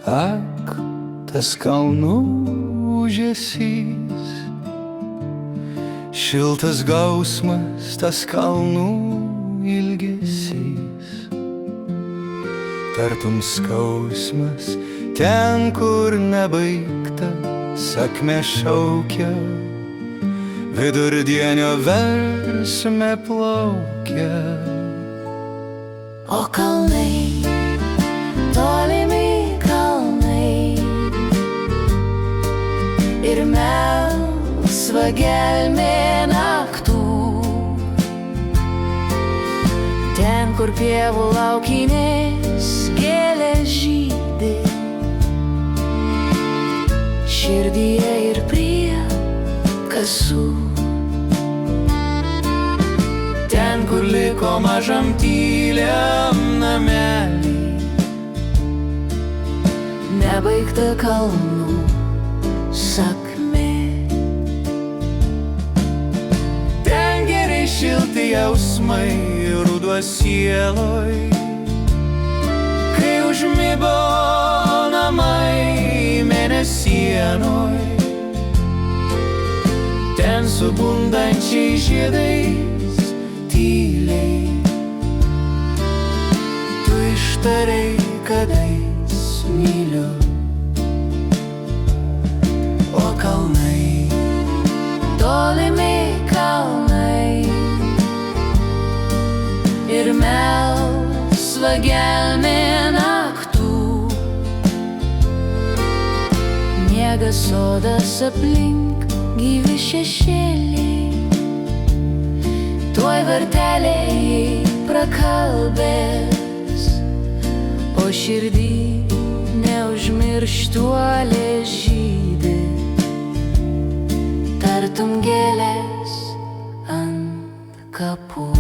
Ak, tas kalnų ūžesys, šiltas gausmas, tas kalnų ilgesys, tartum skausmas ten, kur nebaigta sakmė šaukia, vidurdienio versme plaukia. O kalnai, tolimi kalnai, ir melsva gelmė naktų, ten, kur pievų laukinės gėlės žydi, širdyje ir prie kasų. Ten, kur liko mažam tyliam namelį nebaigta kalnų sakmė. Ten geri šilti jausmai ruduo sieloj, kai užmigo namai mėnesienoj. Ten su bundančiais žiedais tyliai tu ištarei, kadais myliu. O kalnai, Tolimi kalnai, ir melsva gelmė naktų, miega sodas aplink gyvi šešėliai, tuoj varteliai prakalbės, o širdį neužmirštuolės žydi, tartum gėlės ant kapų.